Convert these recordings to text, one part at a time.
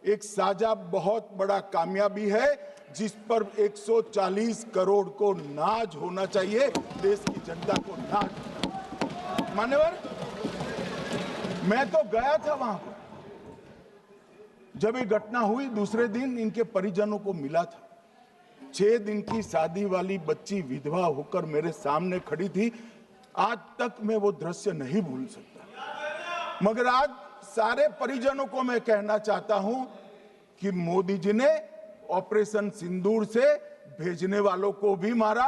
एक साझा बहुत बड़ा कामयाबी है, जिस पर 140 करोड़ को नाज होना चाहिए, देश की जनता को नाज। मान्यवर, मैं तो गया था वहां पर जब ये घटना हुई। दूसरे दिन इनके परिजनों को मिला था। 6 दिन की शादी वाली बच्ची विधवा होकर मेरे सामने खड़ी थी। आज तक मैं वो दृश्य नहीं भूल सकता। मगर आज सारे परिजनों को मैं कहना चाहता हूं कि मोदी जी ने ऑपरेशन सिंदूर से भेजने वालों को भी मारा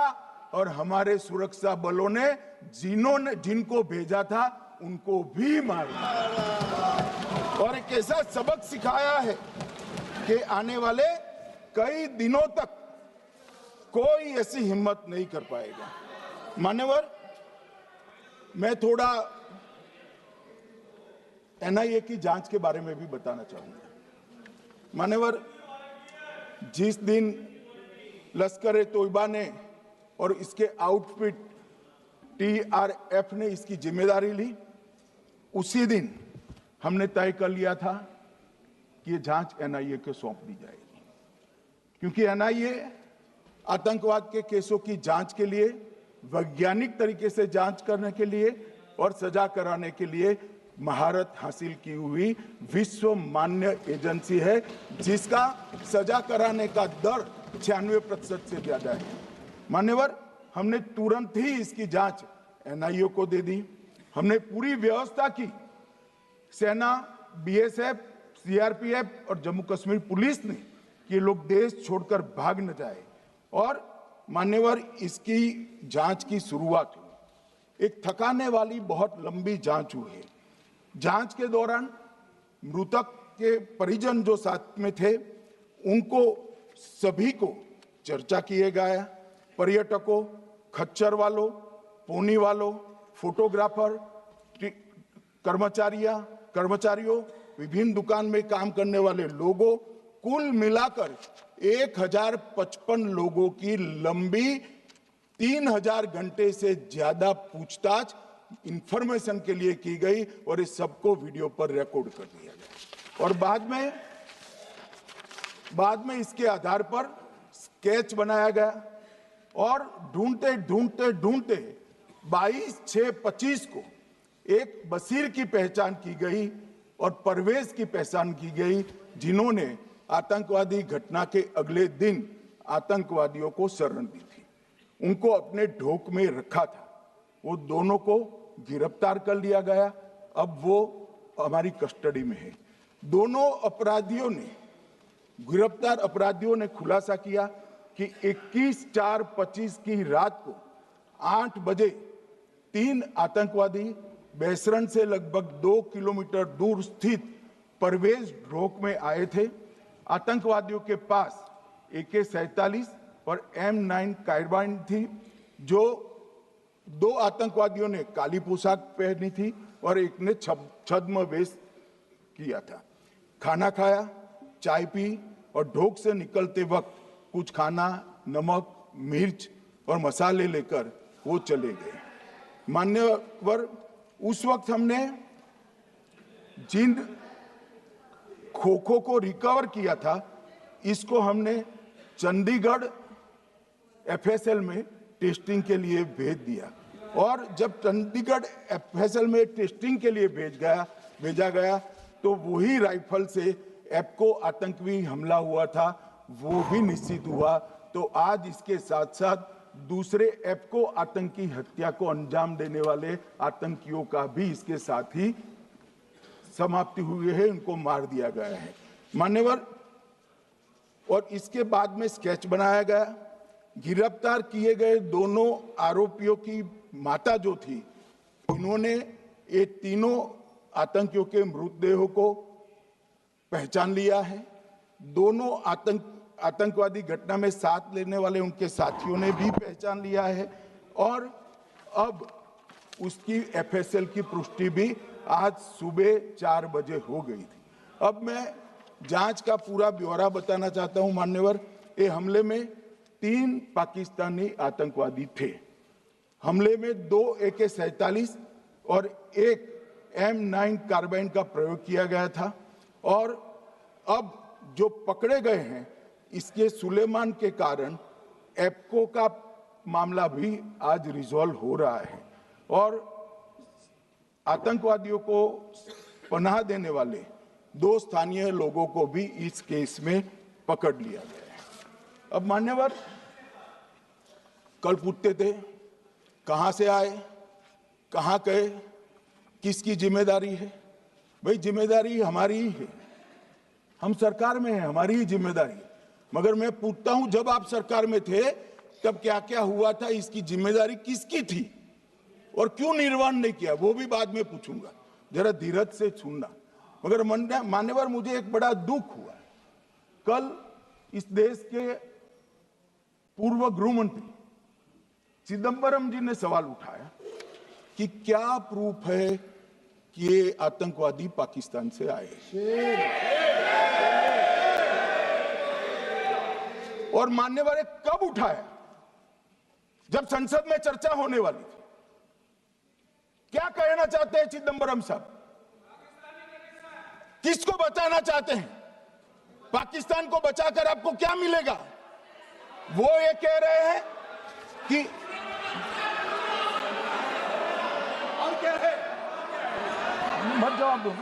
और हमारे सुरक्षा बलों ने जिनको भेजा था उनको भी मारा, और एक ऐसा सबक सिखाया है कि आने वाले कई दिनों तक कोई ऐसी हिम्मत नहीं कर पाएगा। मान्यवर, मैं थोड़ा एनआईए की जांच के बारे में भी बताना चाहूंगा। मान्यवर, जिस दिन लश्कर ए तोयबा ने और इसके आउटफिट टीआरएफ ने इसकी जिम्मेदारी ली, उसी दिन हमने तय कर लिया था कि ये जांच एनआईए को सौंप दी जाएगी, क्योंकि एनआईए आतंकवाद के केसों की जांच के लिए, वैज्ञानिक तरीके से जांच करने के लिए और सजा कराने के लिए महारत हासिल की हुई विश्व मान्य एजेंसी है, जिसका सजा कराने का दर 96% से ज्यादा है। मान्यवर, हमने तुरंत ही इसकी जांच एनआईए को दे दी। हमने पूरी व्यवस्था की। सेना, बीएसएफ, सीआरपीएफ और जम्मू कश्मीर पुलिस ने ये लोग देश छोड़कर भाग न जाए। और मान्यवर, इसकी जांच की शुरुआत हुई। एक थकाने वाली बहुत लंबी जांच हुई है। जांच के दौरान मृतक के परिजन जो साथ में थे, उनको सभी को चर्चा किए गया। पर्यटकों, खच्चर वालों, पोनी वालों, फोटोग्राफर, कर्मचारियों, विभिन्न दुकान में काम करने वाले लोगों, कुल मिलाकर 1055 लोगों की लंबी 3000 घंटे से ज्यादा पूछताछ इंफॉर्मेशन के लिए की गई और इस सबको वीडियो पर रिकॉर्ड कर दिया गया। और बाद में इसके आधार पर स्केच बनाया गया और ढूंढते 22/6/25 को एक बशीर की पहचान की गई और परवेज की पहचान की गई, जिन्होंने आतंकवादी घटना के अगले दिन आतंकवादियों को शरण दी थी। उनको अपने ढोक में रखा था। वो दोनों को गिरफ्तार कर लिया गया। अब वो हमारी कस्टडी में है। दोनों गिरफ्तार अपराधियों ने खुलासा किया कि 21/4/25 की रात को 8 बजे 3 आतंकवादी बेसरण से लगभग 2 किलोमीटर दूर स्थित परवेज ढोक में आए थे। आतंकवादियों के पास AK-47 और M9 कार्बाइन थी। जो 2 आतंकवादियों ने काली पोशाक पहनी थी और एक ने छद्म वेश किया था। खाना खाया, चाय पी और ढोक से निकलते वक्त कुछ खाना, नमक, मिर्च और मसाले लेकर वो चले गए। मान्यवर, उस वक्त हमने जिन खोखो को रिकवर किया था, इसको हमने चंडीगढ़ FSL में टेस्टिंग के लिए भेज दिया। और जब चंडीगढ़ FSL में टेस्टिंग के लिए भेजा गया तो वही राइफल से एप्को आतंकी हमला हुआ था, वो भी निश्चित हुआ। तो आज इसके साथ साथ दूसरे एप्को आतंकी हत्या को अंजाम देने वाले आतंकियों का भी इसके साथ ही समाप्ति हुई है, उनको मार दिया गया है। मान्यवर, और इसके बाद में स्केच बनाया गया। गिरफ्तार किए गए दोनों आरोपियों की माता जो थी, उन्होंने ये तीनों आतंकियों के मृतदेहों को पहचान लिया है। दोनों आतंकवादी घटना में साथ लेने वाले उनके साथियों ने भी पहचान लिया है और अब उसकी FSL की पुष्टि भी आज सुबह 4 बजे हो गई थी। अब मैं जांच का पूरा ब्यौरा बताना चाहता हूं। मान्यवर, ये हमले में 3 पाकिस्तानी आतंकवादी थे। हमले में 2 AK-47 और 1 M9 कार्बाइन का प्रयोग किया गया था और अब जो पकड़े गए हैं, इसके सुलेमान के कारण एप्को का मामला भी आज रिजॉल्व हो रहा है और आतंकवादियों को पनाह देने वाले 2 स्थानीय लोगों को भी इस केस में पकड़ लिया गया है। अब मान्यवर कल पूछते थे कहां से आए, कहां गए, किसकी जिम्मेदारी है। भाई जिम्मेदारी हमारी ही है, हम सरकार में हैं, हमारी ही जिम्मेदारी है। मगर मैं पूछता हूं जब आप सरकार में थे तब क्या क्या हुआ था, इसकी जिम्मेदारी किसकी थी और क्यों निर्वहन नहीं किया, वो भी बाद में पूछूंगा, जरा धीरज से सुनना। मगर मान्यवर मुझे एक बड़ा दुख हुआ। कल इस देश के पूर्व गृह मंत्री चिदंबरम जी ने सवाल उठाया कि क्या प्रूफ है कि ये आतंकवादी पाकिस्तान से आए, और मान्यवर कब उठाया, जब संसद में चर्चा होने वाली थी। क्या कहना चाहते हैं चिदंबरम साहब, किसको बचाना चाहते हैं, पाकिस्तान को बचाकर आपको क्या मिलेगा। वो ये कह रहे हैं कि और क्या है, मत जवाब दो ना।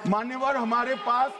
मान्यवर हमारे पास